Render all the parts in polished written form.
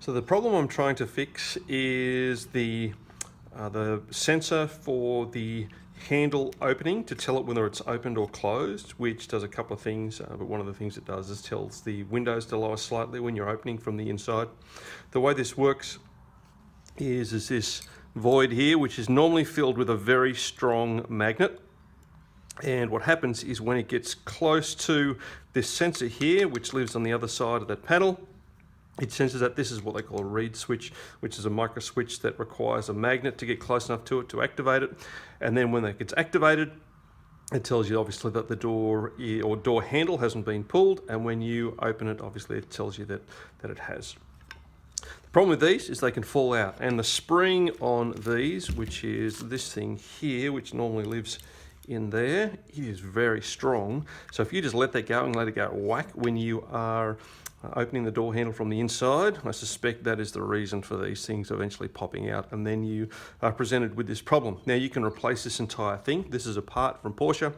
So the problem I'm trying to fix is the sensor for the handle opening to tell it whether it's opened or closed, which does a couple of things, but one of the things it does is tells the windows to lower slightly when you're opening from the inside. The way this works is this void here, which is normally filled with a very strong magnet. And what happens is when it gets close to this sensor here, which lives on the other side of that panel, it senses that this is what they call a reed switch, which is a micro switch that requires a magnet to get close enough to it to activate it. And then when that gets activated, it tells you obviously that the door or door handle hasn't been pulled. And when you open it, obviously it tells you that it has. The problem with these is they can fall out. And the spring on these, which is this thing here, which normally lives in there, it is very strong. So if you just let that go and let it go whack when you are opening the door handle from the inside, I suspect that is the reason for these things eventually popping out, and then you are presented with this problem. Now you can replace this entire thing. This is a part from Porsche,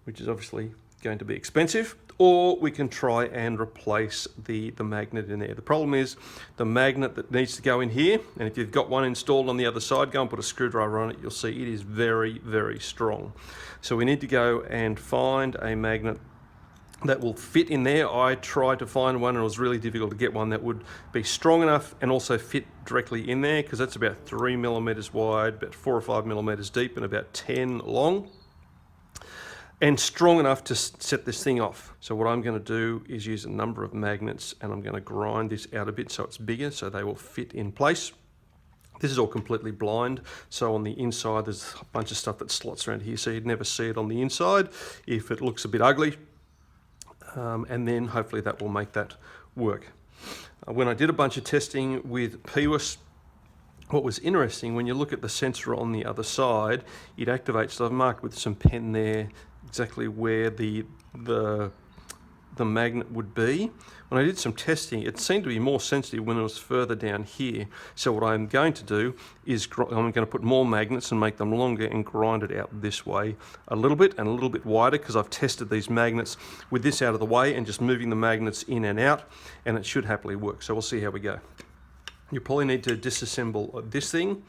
which is obviously going to be expensive, or we can try and replace the magnet in there. The problem is the magnet that needs to go in here, and if you've got one installed on the other side, go and put a screwdriver on it, you'll see it is very, very strong. So we need to go and find a magnet that will fit in there. I tried to find one and it was really difficult to get one that would be strong enough and also fit directly in there, because that's about 3 millimeters wide, about 4 or 5 millimeters deep, and about 10 long, and strong enough to set this thing off. So what I'm going to do is use a number of magnets, and I'm going to grind this out a bit so it's bigger, so they will fit in place. This is all completely blind, so on the inside there's a bunch of stuff that slots around here, so you'd never see it on the inside if it looks a bit ugly. And then hopefully that will make that work. When I did a bunch of testing with PWS, what was interesting, when you look at the sensor on the other side, it activates. So I've marked with some pen there exactly where the magnet would be. When I did some testing, it seemed to be more sensitive when it was further down here. So what I'm going to do is I'm going to put more magnets and make them longer and grind it out this way a little bit and a little bit wider, because I've tested these magnets with this out of the way and just moving the magnets in and out, and it should happily work. So we'll see how we go. You probably need to disassemble this thing.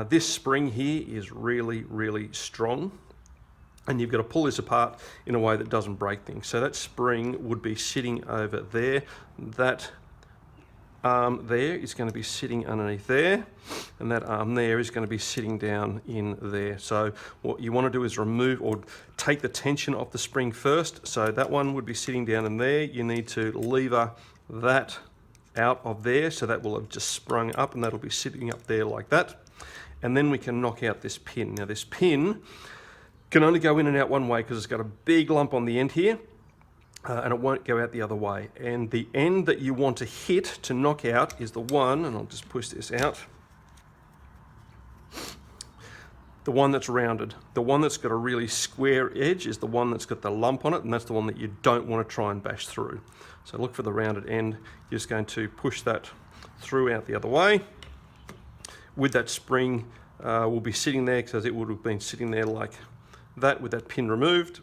This spring here is really, really strong, and you've got to pull this apart in a way that doesn't break things. So that spring would be sitting over there. That arm there is going to be sitting underneath there, and that arm there is going to be sitting down in there. So what you want to do is remove or take the tension off the spring first. So that one would be sitting down in there. You need to lever that out of there, so that will have just sprung up, and that'll be sitting up there like that. And then we can knock out this pin. Now this pin can only go in and out one way because it's got a big lump on the end here, and it won't go out the other way. And the end that you want to hit to knock out is the one, and I'll just push this out, the one that's rounded. The one that's got a really square edge is the one that's got the lump on it, and that's the one that you don't want to try and bash through. So look for the rounded end. You're just going to push that through out the other way. With that spring will be sitting there, because it would have been sitting there like that with that pin removed,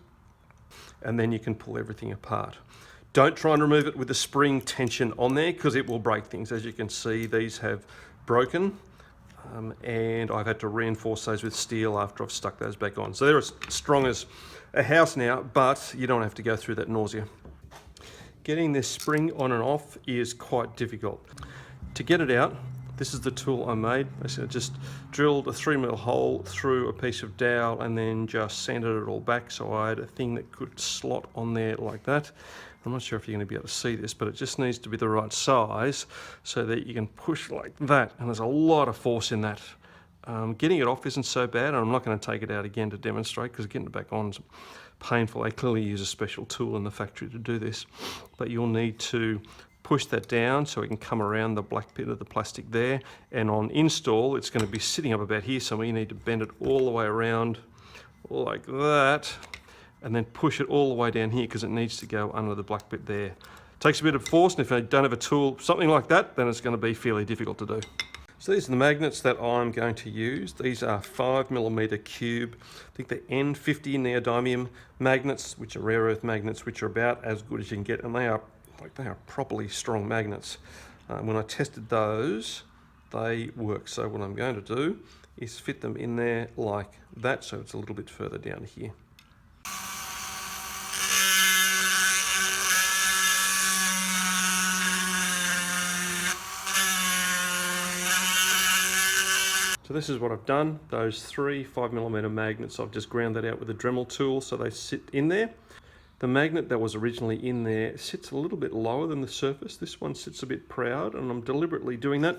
and then you can pull everything apart. Don't try and remove it with the spring tension on there, because it will break things. As you can see, these have broken, and I've had to reinforce those with steel after I've stuck those back on. So they're as strong as a house now, but you don't have to go through that nausea. Getting this spring on and off is quite difficult. To get it out, this is the tool I made. I just drilled a 3mm hole through a piece of dowel and then just sanded it all back, so I had a thing that could slot on there like that. I'm not sure if you're going to be able to see this, but it just needs to be the right size so that you can push like that, and there's a lot of force in that. Getting it off isn't so bad, and I'm not going to take it out again to demonstrate, because getting it back on is painful. They clearly use a special tool in the factory to do this, but you'll need to push that down so it can come around the black bit of the plastic there, and on install it's going to be sitting up about here, so you need to bend it all the way around like that, and then push it all the way down here, because it needs to go under the black bit there. It takes a bit of force, and if you don't have a tool, something like that, then it's going to be fairly difficult to do. So these are the magnets that I'm going to use. These are 5mm cube, I think they're N50 neodymium magnets, which are rare earth magnets, which are about as good as you can get, and they are properly strong magnets. When I tested those, they work. So what I'm going to do is fit them in there like that, so it's a little bit further down here. So this is what I've done. Those 3 5mm magnets, I've just ground that out with a Dremel tool so they sit in there. The magnet that was originally in there sits a little bit lower than the surface. This one sits a bit proud, and I'm deliberately doing that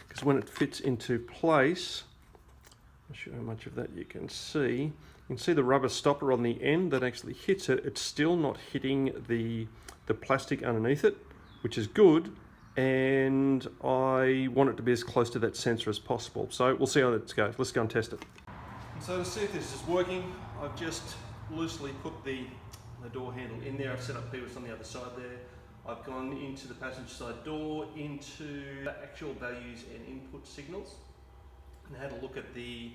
because when it fits into place, I'll show you how much of that you can see. You can see the rubber stopper on the end that actually hits it. It's still not hitting the plastic underneath it, which is good. And I want it to be as close to that sensor as possible. So we'll see how that goes. Let's go and test it. And so to see if this is working, I've just loosely put the door handle in there. I've set up pivots on the other side there. I've gone into the passenger side door, into the actual values and input signals, and had a look at the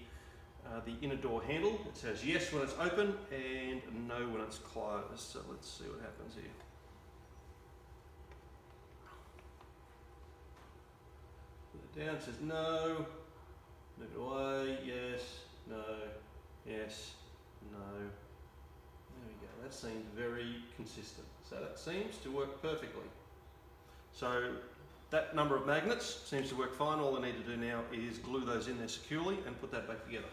inner door handle. It says yes when it's open and no when it's closed. So let's see what happens here. Down, it says no, move it away, yes, no, yes, no. There we go, that seems very consistent. So that seems to work perfectly. So that number of magnets seems to work fine. All I need to do now is glue those in there securely and put that back together.